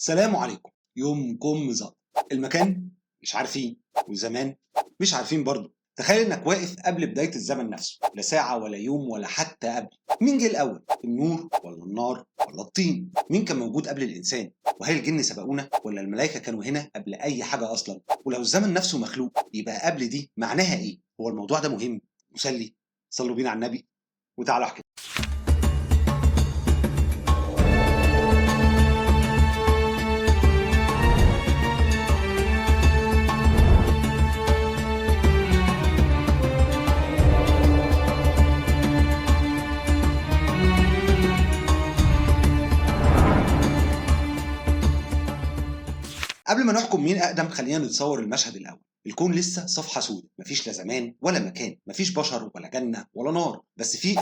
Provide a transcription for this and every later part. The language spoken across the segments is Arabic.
سلام عليكم. يومكم مظبط. المكان مش عارفين، والزمان مش عارفين برضه. تخيل انك واقف قبل بداية الزمن نفسه، لا ساعة ولا يوم ولا حتى قبل. مين جه الأول؟ النور ولا النار ولا الطين؟ مين كان موجود قبل الإنسان؟ وهل الجن سبقونا ولا الملائكة كانوا هنا قبل أي حاجة أصلا؟ ولو الزمن نفسه مخلوق يبقى قبل دي معناها إيه؟ هو الموضوع ده مهم مسلي؟ صلوا بينا على النبي وتعالوا احكي. قبل ما نحكم مين أقدم خلينا نتصور المشهد الأول. الكون لسه صفحة سوداء، مفيش لا زمان ولا مكان، مفيش بشر ولا جنة ولا نار، بس في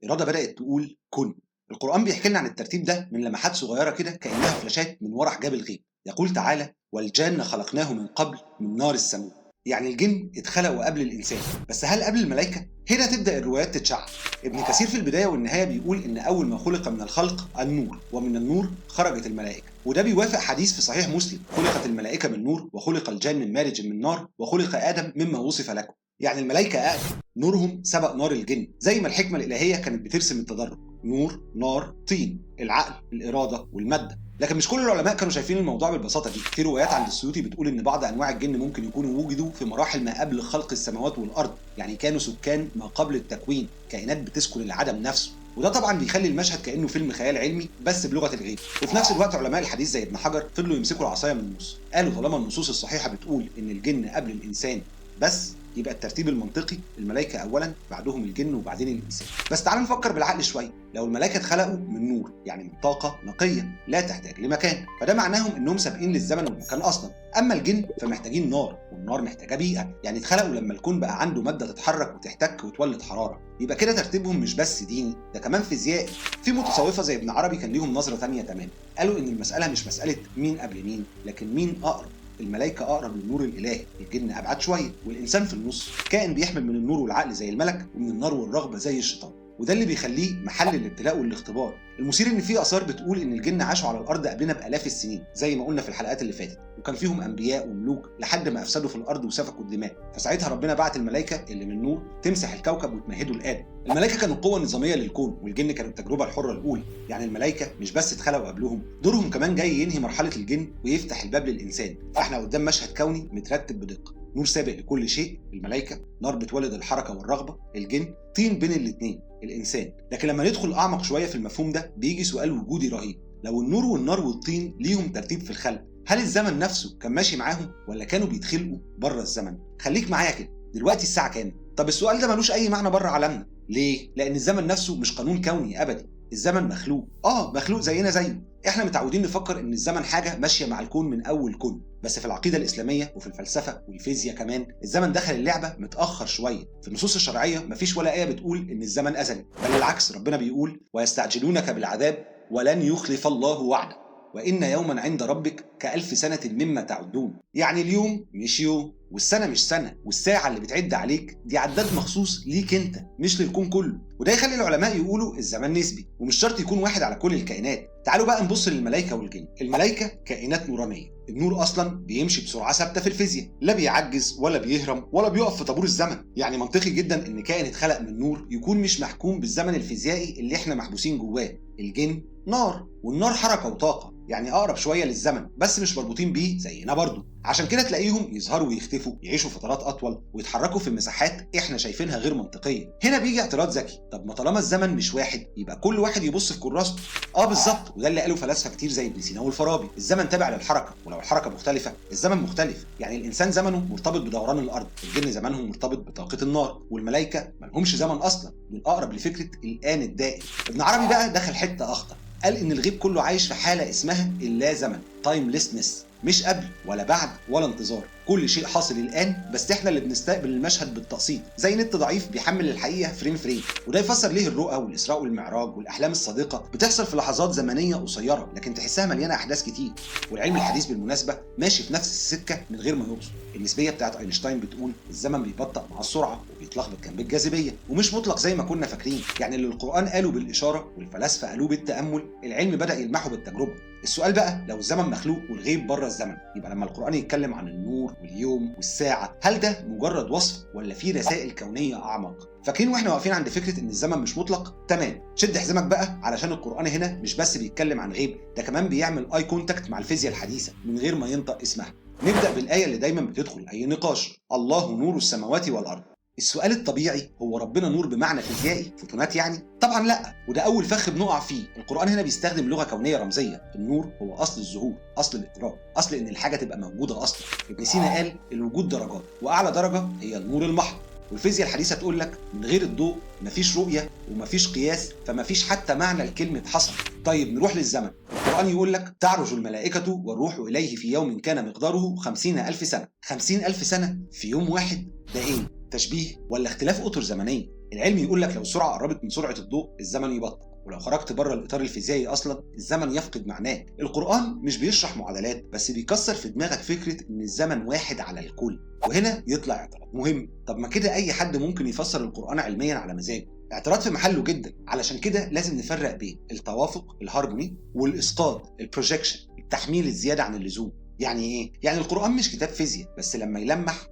إرادة بدأت تقول كن. القرآن بيحكي لنا عن الترتيب ده من لمحات صغيرة كده كأنها فلاشات من ورا حجاب الغيب. يقول تعالى: والجان خلقناه من قبل من نار السموم. يعني الجن اتخلقوا قبل الإنسان، بس هل قبل الملائكة؟ هنا تبدأ الروايات تتشعب. ابن كثير في البداية والنهاية بيقول إن أول ما خلق من الخلق النور، ومن النور خرجت الملائكة، وده بيوافق حديث في صحيح مسلم: خلقت الملائكة من نور، وخلق الجان من مارج من نار، وخلق آدم مما وصف لكم. يعني الملائكة أقدم، نورهم سبق نار الجن، زي ما الحكمة الإلهية كانت بترسم التدرج: نور، نار، طين، العقل، الإرادة، والمادة. لكن مش كل العلماء كانوا شايفين الموضوع بالبساطة دي. في روايات عند السيوطي بتقول إن بعض أنواع الجن ممكن يكونوا وجدوا في مراحل ما قبل خلق السماوات والأرض، يعني كانوا سكان ما قبل التكوين، كائنات بتسكن العدم نفسه. وده طبعا بيخلي المشهد كانه فيلم خيال علمي بس بلغه الغيب. وفي نفس الوقت علماء الحديث زي ابن حجر فضلوا يمسكوا العصايه من النص، قالوا طالما النصوص الصحيحه بتقول ان الجن قبل الانسان بس، يبقى الترتيب المنطقي الملائكه اولا، بعدهم الجن، وبعدين الانسان. بس تعالوا نفكر بالعقل شويه. لو الملائكه اتخلقوا من نور، يعني من طاقه نقيه لا تحتاج لمكان، فده معناهم انهم سابقين للزمن والمكان اصلا. اما الجن فمحتاجين نار، والنار محتاجه بيئه، يعني اتخلقوا لما الكون بقى عنده ماده تتحرك وتحتك وتولد حراره. يبقى كده ترتيبهم مش بس ديني، ده كمان فيزيائي. في متصوفه زي ابن عربي كان ليهم نظره ثانيه تماما، قالوا ان المساله مش مساله مين قبل مين، لكن مين اقرب. الملائكة أقرب للنور الإلهي، الجن أبعد شوية، والإنسان في النص، كائن بيحمل من النور والعقل زي الملك، ومن النار والرغبة زي الشيطان. وده اللي بيخليه محل الابتلاء والاختبار. المثير ان في اثار بتقول ان الجن عاشوا على الارض قبلنا بالاف السنين زي ما قلنا في الحلقات اللي فاتت، وكان فيهم انبياء وملوك لحد ما افسدوا في الارض وسفكوا الدماء. فساعتها ربنا بعت الملائكه اللي من نور تمسح الكوكب وتمهده لادم. الملائكه كانوا القوه النظاميه للكون، والجن كانوا التجربه الحره الاولى. يعني الملائكه مش بس اتخلقوا قبلهم، دورهم كمان جاي ينهي مرحله الجن ويفتح الباب للانسان. فاحنا قدام مشهد كوني مترتب بدقه. نور سابق لكل شيء، الملائكه، نار بتولد الحركه والرغبه، الجن، طين بين الاثنين، الانسان. لكن لما ندخل اعمق شويه في المفهوم ده بيجي سؤال وجودي رهيب. لو النور والنار والطين ليهم ترتيب في الخلق، هل الزمن نفسه كان ماشي معاهم ولا كانوا بيتخلقوا بره الزمن؟ خليك معايا كده. دلوقتي الساعه كام؟ طب السؤال ده ملوش اي معنى بره عالمنا. ليه؟ لان الزمن نفسه مش قانون كوني ابدي. الزمن مخلوق، مخلوق زينا زيه. احنا متعودين نفكر ان الزمن حاجه ماشيه مع الكون من اول كون، بس في العقيده الاسلاميه وفي الفلسفه والفيزياء كمان الزمن دخل اللعبه متاخر شويه. في النصوص الشرعيه مفيش ولا ايه بتقول ان الزمن ازلي، بل العكس. ربنا بيقول: ويستعجلونك بالعذاب ولن يخلف الله وعده، وان يوما عند ربك كألف سنه مما تعدون. يعني اليوم مش يوم، والسنه مش سنه، والساعه اللي بتعد عليك دي عداد مخصوص ليك انت، مش للكون كله. وده يخلي العلماء يقولوا الزمن نسبي ومش شرط يكون واحد على كل الكائنات. تعالوا بقى نبص للملائكه والجن. الملائكه كائنات نورانيه، النور اصلا بيمشي بسرعه ثابته في الفيزياء، لا بيعجز ولا بيهرم ولا بيقف في طابور الزمن. يعني منطقي جدا ان كائن اتخلق من نور يكون مش محكوم بالزمن الفيزيائي اللي احنا محبوسين جواه. الجن نار، والنار حركه وطاقه، يعني اقرب شويه للزمن بس مش مربوطين بيه زينا برضه. عشان كده تلاقيهم يظهروا ويختفوا، يعيشوا فترات اطول، ويتحركوا في مساحات احنا شايفينها غير منطقيه. هنا بيجي اعتراض ذكي: طب ما طالما الزمن مش واحد يبقى كل واحد يبص في كراسته. بالظبط، وده اللي قاله فلاسفه كتير زي ابن سينا والفارابي. الزمن تابع للحركه، ولو الحركه مختلفه الزمن مختلف. يعني الانسان زمنه مرتبط بدوران الارض، الجن زمنهم مرتبط بطاقه النار، والملائكه مالهمش زمن اصلا، دول اقرب لفكره الان الدائم. ابن عربي بقى دخل حته اخطر، قال ان الغيب كله عايش في حاله اسمها اللا زمن، تايمليسنس، مش قبل ولا بعد ولا انتظار. كل شيء حاصل الان، بس احنا اللي بنستقبل المشهد بالتقسيط، زي نت ضعيف بيحمل الحقيقه فريم فريم. وده يفسر ليه الرؤى والاسراء والمعراج والاحلام الصادقه بتحصل في لحظات زمنيه قصيره لكن تحسها مليانه احداث كتير. والعلم الحديث بالمناسبه ماشي في نفس السكه من غير ما يقصد. النسبيه بتاعت اينشتاين بتقول الزمن بيبطأ مع السرعه وبيتلخبط جنب الجاذبيه، ومش مطلق زي ما كنا فاكرين. يعني اللي القران قاله بالاشاره والفلاسفه قالوه بالتامل، العلم بدا يلمحه بالتجربه. السؤال بقى، لو الزمن مخلوق والغيب بره الزمن، يبقى لما القرآن يتكلم عن النور واليوم والساعة، هل ده مجرد وصف ولا في رسائل كونية أعمق؟ فاكرين واحنا واقفين عند فكرة إن الزمن مش مطلق؟ تمام، شد حزامك بقى، علشان القرآن هنا مش بس بيتكلم عن غيب، ده كمان بيعمل اي كونتاكت مع الفيزياء الحديثة من غير ما ينطق اسمها. نبدأ بالآية اللي دايما بتدخل أي نقاش: الله نور السماوات والأرض. السؤال الطبيعي، هو ربنا نور بمعنى فيزيائي فوتونات يعني؟ طبعا لا، وده اول فخ بنقع فيه. القرآن هنا بيستخدم لغة كونية رمزية. النور هو اصل الظهور، اصل الادراك، اصل ان الحاجة تبقى موجودة اصلا. ابن سينا قال الوجود درجات، واعلى درجة هي النور المحض. والفيزياء الحديثة تقول لك من غير الضوء مفيش رؤية ومفيش قياس، فمفيش حتى معنى لكلمة حصل. طيب نروح للزمن. القرآن يقول لك تعرج الملائكة والروح إليه في يوم كان مقداره 50,000 سنة. 50,000 سنة في يوم واحد، ده إيه؟ تشبيه ولا اختلاف أطر زمنية؟ العلم يقول لك لو السرعة قربت من سرعة الضوء الزمن يبطأ، ولو خرجت بره الإطار الفيزيائي أصلا الزمن يفقد معناه. القرآن مش بيشرح معادلات بس، بيكسر في دماغك فكرة إن الزمن واحد على الكل. وهنا يطلع اعتراض مهم، طب ما كده أي حد ممكن يفسر القرآن علميا على مزاجه. اعتراض في محله جدا، علشان كده لازم نفرق بين التوافق الهارموني والإسقاط البروجيكشن التحميل الزيادة عن اللزوم. يعني ايه؟ يعني القرآن مش كتاب فيزياء بس، لما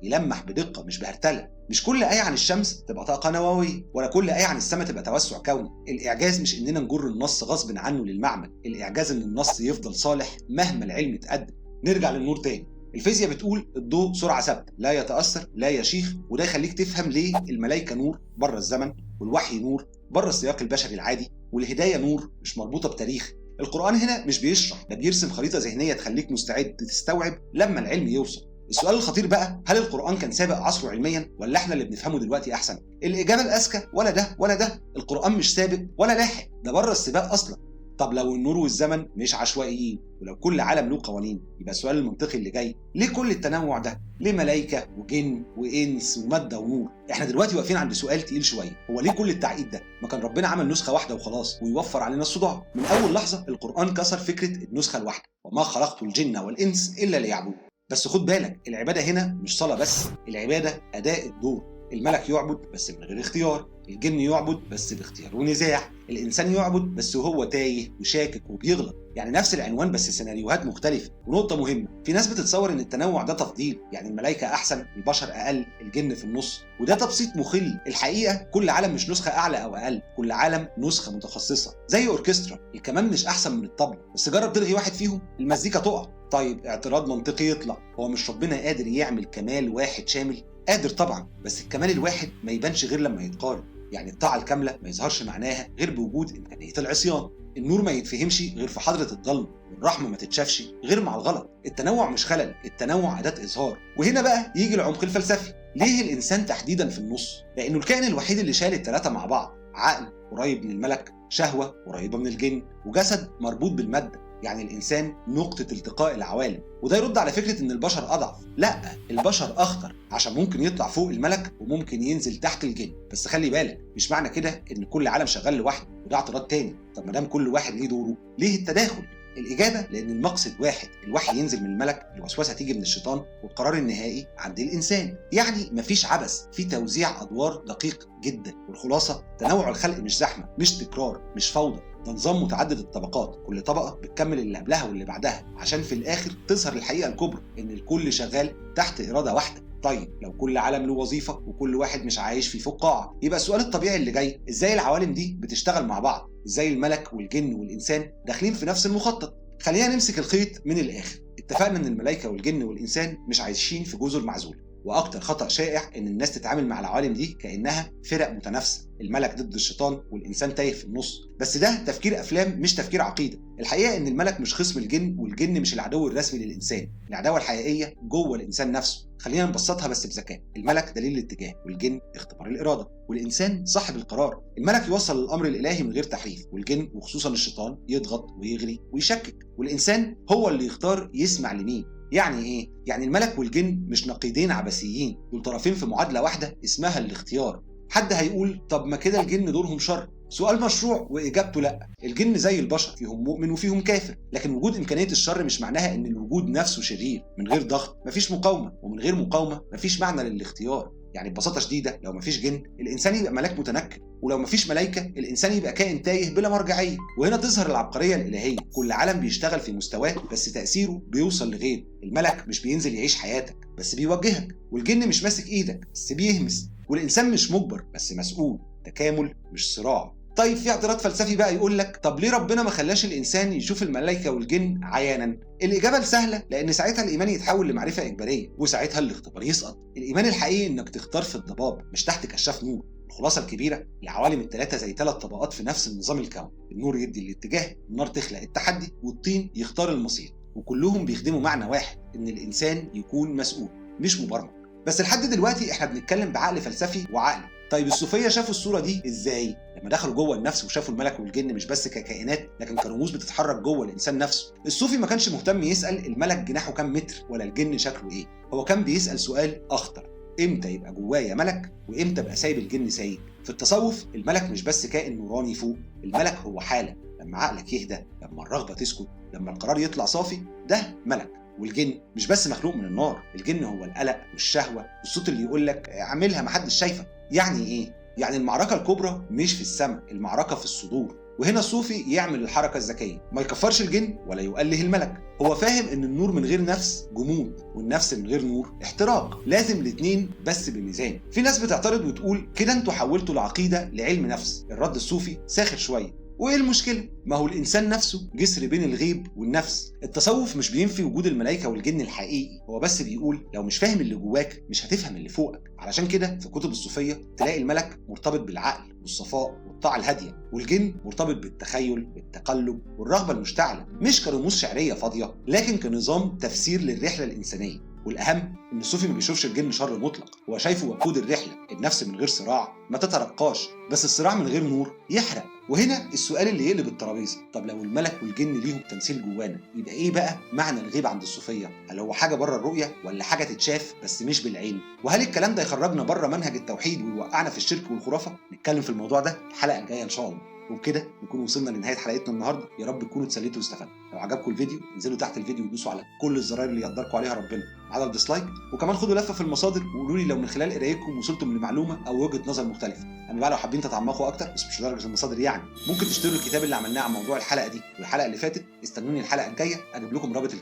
يلمح بدقة مش بهرتلة. مش كل آية عن الشمس تبقى طاقة نووية، ولا كل آية عن السماء تبقى توسع كوني. الإعجاز مش إننا نجر النص غصب عنه للمعمل، الإعجاز إن النص يفضل صالح مهما العلم اتقدم. نرجع للنور تاني. الفيزياء بتقول الضوء سرعة ثابتة، لا يتأثر لا يشيخ، وده يخليك تفهم ليه الملائكة نور بره الزمن، والوحي نور بره السياق البشري العادي، والهداية نور مش مربوطة بتاريخ. القرآن هنا مش بيشرح، ده بيرسم خريطة ذهنية تخليك مستعد تستوعب لما العلم يوصل. السؤال الخطير بقى، هل القرآن كان سابق عصره علميا ولا احنا اللي بنفهمه دلوقتي احسن؟ الإجابة الأذكى ولا ده ولا ده. القرآن مش سابق ولا لاحق، ده بره السباق أصلا. طب لو النور والزمن مش عشوائيين، ولو كل عالم له قوانين، يبقى السؤال المنطقي اللي جاي، ليه كل التنوع ده؟ ليه ملائكة وجن وإنس ومادة ونور؟ احنا دلوقتي واقفين عند سؤال تقيل شوية، هو ليه كل التعقيد ده؟ ما كان ربنا عمل نسخة واحدة وخلاص ويوفر علينا الصداع؟ من أول لحظة القرآن كسر فكرة النسخة الواحدة، وما خلقت الجن والإنس إلا ليعبدون. بس خد بالك، العبادة هنا مش صلاة بس، العبادة أداء الدور. الملك يعبد بس من غير اختيار، الجن يعبد بس باختيار ونزاع، الإنسان يعبد بس وهو تايه وشاكك وبيغلط. يعني نفس العنوان بس سيناريوهات مختلفة. ونقطة مهمة، في ناس بتتصور إن التنوع ده تفضيل، يعني الملائكة أحسن، البشر أقل، الجن في النص، وده تبسيط مخل. الحقيقة كل عالم مش نسخة أعلى أو أقل، كل عالم نسخة متخصصة. زي أوركسترا، الكمان مش أحسن من الطبلة، بس جرب تلغي واحد فيهم المزيكا تقع. طيب اعتراض منطقي يطلع، هو مش ربنا قادر يعمل كمال واحد شامل؟ قادر طبعا، بس الكمال الواحد ما يبانش غير لما يتقارن. يعني الطاعة الكاملة ما يظهرش معناها غير بوجود إمكانية العصيان، النور ما يتفهمش غير في حضرة الضلمة، والرحمة ما تتشافش غير مع الغلط. التنوع مش خلل، التنوع أداة إظهار. وهنا بقى يجي العمق الفلسفي، ليه الإنسان تحديدا في النص؟ لأنه الكائن الوحيد اللي شال الثلاثة مع بعض، عقل قريب من الملك، شهوة قريبة من الجن، وجسد مربوط بالمادة. يعني الإنسان نقطة التقاء العوالم. وده يرد على فكرة إن البشر أضعف، لا، البشر أخطر، عشان ممكن يطلع فوق الملك وممكن ينزل تحت الجن. بس خلي بالك، مش معنى كده إن كل عالم شغال لوحده، وده اعتراض تاني. طب ما دام كل واحد ليه دوره، ليه التداخل؟ الإجابة لأن المقصد واحد، الوحي ينزل من الملك، الوسوسة تيجي من الشيطان، والقرار النهائي عند الإنسان. يعني مفيش عبث، في توزيع أدوار دقيق جدا. والخلاصة، تنوع الخلق مش زحمة، مش تكرار، مش فوضى، ده نظام متعدد الطبقات، كل طبقة بتكمل اللي قبلها واللي بعدها، عشان في الآخر تظهر الحقيقة الكبرى، إن الكل شغال تحت إرادة واحدة. طيب لو كل عالم له وظيفة وكل واحد مش عايش في فقاعة، يبقى السؤال الطبيعي اللي جاي، إزاي العوالم دي بتشتغل مع بعض؟ إزاي الملك والجن والإنسان داخلين في نفس المخطط؟ خلينا نمسك الخيط من الآخر. اتفقنا إن الملائكة والجن والإنسان مش عايشين في جزر معزولة، واكتر خطأ شائع ان الناس تتعامل مع العوالم دي كانها فرق متنافسه، الملك ضد الشيطان والانسان تايه في النص. بس ده تفكير افلام مش تفكير عقيده. الحقيقه ان الملك مش خصم الجن، والجن مش العدو الرسمي للانسان، العداوه الحقيقيه جوه الانسان نفسه. خلينا نبسطها بس بذكاء، الملك دليل الاتجاه، والجن اختبار الاراده، والانسان صاحب القرار. الملك يوصل للامر الالهي من غير تحريف، والجن وخصوصا الشيطان يضغط ويغري ويشكك، والانسان هو اللي يختار يسمع لمين. يعني ايه؟ يعني الملك والجن مش نقيضين عبثيين، دول طرفين في معادلة واحدة اسمها الاختيار. حد هيقول طب ما كده الجن دورهم شر؟ سؤال مشروع واجابته لا. الجن زي البشر، فيهم مؤمن وفيهم كافر، لكن وجود امكانية الشر مش معناها ان الوجود نفسه شرير. من غير ضغط مفيش مقاومة، ومن غير مقاومة مفيش معنى للاختيار. يعني ببساطه شديده لو مفيش جن الانسان يبقى ملاك متنكر، ولو مفيش ملائكه الانسان يبقى كائن تايه بلا مرجعيه. وهنا تظهر العبقريه الالهيه، كل عالم بيشتغل في مستواه بس تاثيره بيوصل لغيره. الملك مش بينزل يعيش حياتك بس بيوجهك، والجن مش ماسك ايدك بس بيهمس، والانسان مش مجبر بس مسؤول. تكامل مش صراع. طيب في اعتراض فلسفي بقى يقول لك طب ليه ربنا ما خلاش الانسان يشوف الملائكه والجن عيانا؟ الاجابه السهله لان ساعتها الايمان يتحول لمعرفه اجباريه، وساعتها الاختبار يسقط. الايمان الحقيقي انك تختار في الضباب مش تحت كشاف نور. الخلاصه الكبيره العوالم الثلاثه زي 3 طبقات في نفس النظام الكوني، النور يدي الاتجاه، النار تخلق التحدي، والطين يختار المصير، وكلهم بيخدموا معنى واحد، ان الانسان يكون مسؤول مش مبرمج. بس لحد دلوقتي احنا بنتكلم بعقل فلسفي وعقل. طيب الصوفيه شافوا الصوره دي ازاي؟ لما دخلوا جوه النفس وشافوا الملك والجن مش بس ككائنات لكن كرموز بتتحرك جوه الانسان نفسه. الصوفي ما كانش مهتم يسال الملك جناحه كام متر ولا الجن شكله ايه، هو كان بيسال سؤال اخطر: امتى يبقى جوايا ملك وامتى ابقى سايب الجن سايب؟ في التصوف الملك مش بس كائن نوراني فوق، الملك هو حاله، لما عقلك يهدى، لما الرغبه تسكت، لما القرار يطلع صافي، ده ملك. والجن مش بس مخلوق من النار، الجن هو القلق والشهوه والصوت اللي يقول لك اعملها محدش شايفك. يعني ايه؟ يعني المعركه الكبرى مش في السماء، المعركه في الصدور. وهنا الصوفي يعمل الحركه الذكيه، ما يكفرش الجن ولا يؤله الملك. هو فاهم ان النور من غير نفس جمود، والنفس من غير نور احتراق، لازم الاثنين بس بميزان. في ناس بتعترض وتقول كده انتوا حولتوا العقيده لعلم نفس. الرد الصوفي ساخر شويه، وايه المشكله؟ ما هو الانسان نفسه جسر بين الغيب والنفس. التصوف مش بينفي وجود الملائكه والجن الحقيقي، هو بس بيقول لو مش فاهم اللي جواك مش هتفهم اللي فوقك. علشان كده في كتب الصوفيه تلاقي الملك مرتبط بالعقل والصفاء والطاعه الهاديه، والجن مرتبط بالتخيل بالتقلب والرغبه المشتعله، مش كرموز شعريه فاضيه لكن كنظام تفسير للرحله الانسانيه. والاهم ان الصوفي ما بيشوفش الجن شر مطلق، هو شايفه وقود الرحله. النفس من غير صراع ما تترقاش، بس الصراع من غير نور يحرق. وهنا السؤال اللي يقلب الترابيزه، طب لو الملك والجن ليهم تمثيل جوانا يبقى ايه بقى معنى الغيب عند الصوفيه؟ هل هو حاجه بره الرؤيه ولا حاجه تتشاف بس مش بالعين؟ وهل الكلام ده يخرجنا بره منهج التوحيد ويوقعنا في الشرك والخرافه؟ نتكلم في الموضوع ده الحلقه الجايه ان شاء الله. وبكده نكون وصلنا لنهايه حلقتنا النهارده، يا رب تكونوا اتسليتوا واستفدتوا. لو عجبكم الفيديو انزلوا تحت الفيديو ودوسوا على كل الزراير اللي يقدركم عليها ربنا على الديسلايك، وكمان خدوا لفه في المصادر وقولوا لي لو من خلال قرايتكم وصلتم لمعلومه او وجهه نظر مختلفه. اما بقى لو حابين تتعمقوا اكتر بس مش لدرجه المصادر يعني، ممكن تشتروا الكتاب اللي عملناه عن موضوع الحلقه دي والحلقه اللي فاتت. استنوني الحلقه الجايه اجيب لكم رابط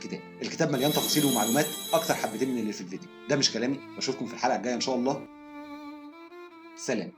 الكتاب مليان تفاصيل ومعلومات اكتر حبتين من اللي في الفيديو. ده مش كلامي، بشوفكم في الحلقه الجايه ان شاء الله. سلام.